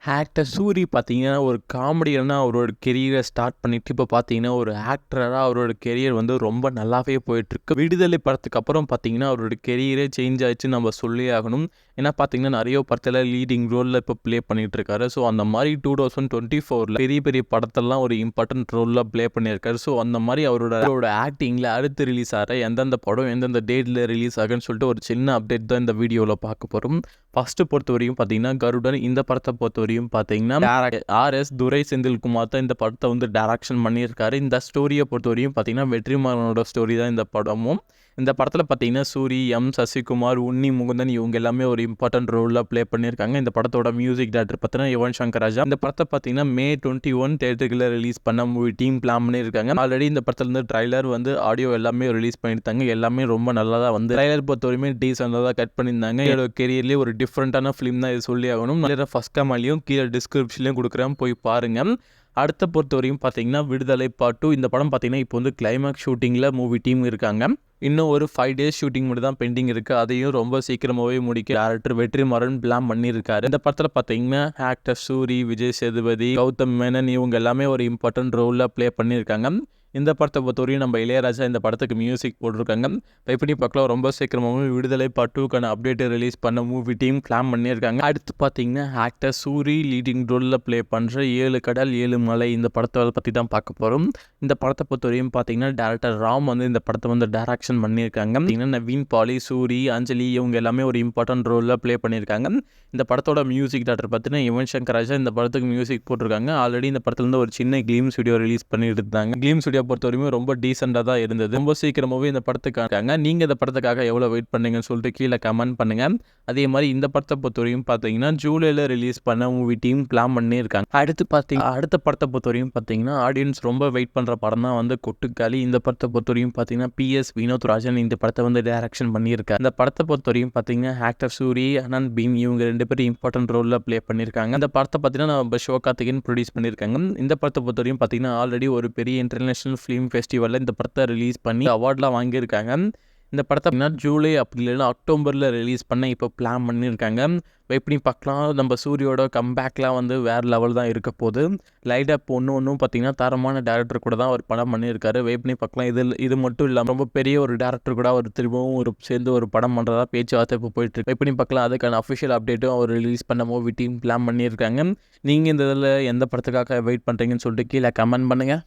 Actor Suri பார்த்தீங்கன்னா, ஒரு காமெடியனா அவரோட கெரியர ஸ்டார்ட் பண்ணிட்டு, இப்போ பார்த்தீங்கன்னா, ஒரு ஆக்டரா அவரோட கெரியர் வந்து ரொம்ப நல்லாவே போயிட்டுருக்கு. விடுதலை படத்துக்கு அப்புறம் பார்த்தீங்கன்னா, அவரோட கெரியரே சேஞ்ச் ஆயிடுச்சுன்னு நம்ம சொல்லியே ஆகணும். ஏன்னா பார்த்தீங்கன்னா, நெறைய படத்துல லீடிங் ரோல்ல இப்போ ப்ளே பண்ணிட்டுருக்காரு. ஸோ அந்த மாரி 2024ல பெரிய பெரிய படத்தெல்லாம் ஒரு இம்பார்ட்டன்ட் ரோல்ல ப்ளே பண்ணியிருக்காரு. ஸோ அந்த மாரி அவரோட ஆக்டிங்ல அடுத்து ரிலீஸ் ஆற எந்தெந்த படம் எந்தெந்த டேட்ல ரிலீஸ் ஆகுன்னு சொல்லிட்டு ஒரு சின்ன அப்டேட் தான் இந்த வீடியோல பார்க்க போறோம். ஃபர்ஸ்ட் பொறுத்தவரையும் பார்த்தீங்கன்னா, கருடன். இந்த படத்த பொறுத்தவரையும் பார்த்தீங்கன்னா, ஆர்.எஸ். துரை செந்தில்குமார் தான் இந்த படத்த வந்து டைரக்ஷன் பண்ணியிருக்காரு. இந்த ஸ்டோரிய பொறுத்தவரையும் பார்த்தீங்கன்னா, வெற்றிமாறனோட ஸ்டோரி தான் இந்த படமும். இந்த படத்துல பார்த்தீங்கன்னா, சூரி, எம். சசிகுமார், உன்னி முகுந்தன் இவங்க எல்லாமே ஒரு இம்பார்ட்டன்ட் ரோல்ல ப்ளே பண்ணியிருக்காங்க. இந்த படத்தோட மியூசிக் டைரக்டர் பார்த்தீங்கன்னா, யுவன் சங்கர் ராஜா. இந்த படத்த பார்த்தீங்கன்னா, மே 21 தியேட்டர்ல ரிலீஸ் பண்ண மூவி டீம் பிளான் பண்ணியிருக்காங்க. ஆல்ரெடி இந்த படத்துல இருந்து ட்ரைலர் வந்து ஆடியோ எல்லாமே ரிலீஸ் பண்ணியிருந்தாங்க. எல்லாமே ரொம்ப நல்லா தான் வந்து ட்ரைலர் பொறுத்தவரையுமே டீசென்ட்டா தான் கட் பண்ணியிருந்தாங்க. என்னோட கெரியர்லேயே ஒரு டிஃப்ரெண்டான ஃபிலிம் தான் இது சொல்லி ஆகணும். ஃபர்ஸ்ட் கமெண்ட்லையும் கீழே டிஸ்கிரிப்ஷன்லையும் கொடுக்குறேன், போய் பாருங்க. அடுத்த பொறுத்தவரையும் பார்த்தீங்கன்னா, விடுதலை பார்ட் 2 இந்த படம் பார்த்தீங்கன்னா, இப்போ வந்து கிளைமாக்ஸ் ஷூட்டிங்கில் மூவி டீம் இருக்காங்க. இன்னும் ஒரு 5 டேஸ் ஷூட்டிங் மட்டும் தான் பெண்டிங் இருக்குது. அதையும் ரொம்ப சீக்கிரமாகவே முடிக்க டேரக்டர் வெற்றிமாறன் பிளான் பண்ணியிருக்காரு. இந்த படத்தில் பார்த்தீங்கன்னா, ஆக்டர் சூரி, விஜய் சேதுபதி, கௌதம் மேனன் இவங்க எல்லாமே ஒரு இம்பார்ட்டன்ட் ரோலில் ப்ளே பண்ணியிருக்காங்க. இந்த படத்தை பொறுத்தவரையும் நம்ம இளையராஜா இந்த படத்துக்கு மியூசிக் போட்டிருக்காங்க. எப்படி பார்க்கலாம், ரொம்ப சீக்கிரமாகவே விடுதலை பார்ட் 2க்கான அப்டேட்டை ரிலீஸ் பண்ண மூவி டீம் பிளான் பண்ணியிருக்காங்க. அடுத்து பார்த்தீங்கன்னா, ஆக்டர் சூரி லீடிங் ரோலில் ப்ளே பண்ணுற 7 கடல் 7 மலை இந்த படத்தை பற்றி தான் பார்க்க போகிறோம். இந்த படத்தை பொறுத்தவரையும் பார்த்தீங்கன்னா, டேரக்டர் ராம் வந்து இந்த படத்தை வந்து டைரக்ஷன் பண்ணியிருக்காங்க. பார்த்தீங்கன்னா, நவீன் பாலி, சூரி, அஞ்சலி இவங்க எல்லாமே ஒரு இம்பார்ட்டன்ட் ரோலில் ப்ளே பண்ணியிருக்காங்க. இந்த படத்தோட மியூசிக் டைரக்டர் பார்த்தீங்கன்னா, யுவன் சங்கர் ராஜா இந்த படத்துக்கு மியூசிக் போட்டிருக்காங்க. ஆல்ரெடி இந்த படத்துலேருந்து ஒரு சின்ன கிளீம்ஸ் வீடியோ ரிலீஸ் பண்ணிட்டு இருந்தாங்க. கிளீம்ஸ் வீடியோ பொறுத்தவரைக்கும் ரொம்ப டீசெண்டாக தான் இருந்தது. ரொம்ப சீக்கிரமாகவே இந்த படத்துக்காக நீங்கள் இந்த படத்துக்காக எவ்வளோ வெயிட் பண்ணீங்கன்னு சொல்லிட்டு கீழே கமெண்ட் பண்ணுங்கள். அதே மாதிரி இந்த படத்தை பொறுத்தவரையும் பார்த்தீங்கன்னா, ஜூலையில் ரிலீஸ் பண்ண மூவி டீம் பிளான் பண்ணியிருக்காங்க. அடுத்த படத்தை பொறுத்தவரையும் பார்த்தீங்கன்னா, ஆடியன்ஸ் ரொம்ப வெயிட் பண்ணுற படம் தான் வந்து கொட்டுக்காளி. இந்த படத்தை பொறுத்தவரையும் பார்த்தீங்கன்னா, PS வினோத் ராஜன் இந்த படத்தை வந்து டைரக்ஷன் பண்ணியிருக்காரு. இந்த படத்தை பொறுத்தவரையும் பார்த்தீங்கன்னா, ஆக்டர் சூரி, அனந்த் பீம் இவங்க 2 பேரும் இம்பார்ட்டன்ட் ரோலில் ப்ளே பண்ணியிருக்காங்க. இந்த படத்தை பார்த்தீங்கன்னா, நம்ம சிவகார்த்திகேயன் ப்ரொடியூஸ் பண்ணியிருக்காங்க. இந்த படத்தை பொறுத்தவரையும் பார்த்தீங்கன்னா, ஆல்ரெடி ஒரு பெரிய இன்டர்நேஷனல் ஃபிலிம் ஃபெஸ்டிவலில் இந்த படத்தை ரிலீஸ் பண்ணி அவார்ட்லாம் வாங்கியிருக்காங்க. இந்த படத்தை ஜூலை அப்படி இல்லைன்னா அக்டோபரில் ரிலீஸ் பண்ண இப்போ பிளான் பண்ணியிருக்காங்க. வெயிட் பண்ணி பார்க்கலாம். நம்ம சூரியோட கம்பேக்லாம் வந்து வேறு லெவல் தான் இருக்க போகுது. லைட்டாக ஒன்றும் பார்த்தீங்கன்னா, தரமான டேரக்டர் கூட தான் ஒரு படம் பண்ணியிருக்காரு. வெயிட் பண்ணி பார்க்கலாம். இது மட்டும் இல்லாமல் ரொம்ப பெரிய ஒரு டேரக்டர் கூட அவர் திரும்பவும் சேர்ந்து ஒரு படம் பண்ணுறதா பேச்சுவார்த்தை இப்போ போயிட்டுருக்கு. வெயிட் பண்ணி பார்க்கலாம். அதுக்கான அஃபிஷியல் அப்டேட்டும் அவர் ரிலீஸ் பண்ண மூவி டீம் பிளான் பண்ணியிருக்காங்க. நீங்கள் இந்த இதில் எந்த படத்துக்காக வெயிட் பண்ணுறீங்கன்னு சொல்லிட்டு கீழே கமெண்ட் பண்ணுங்கள்.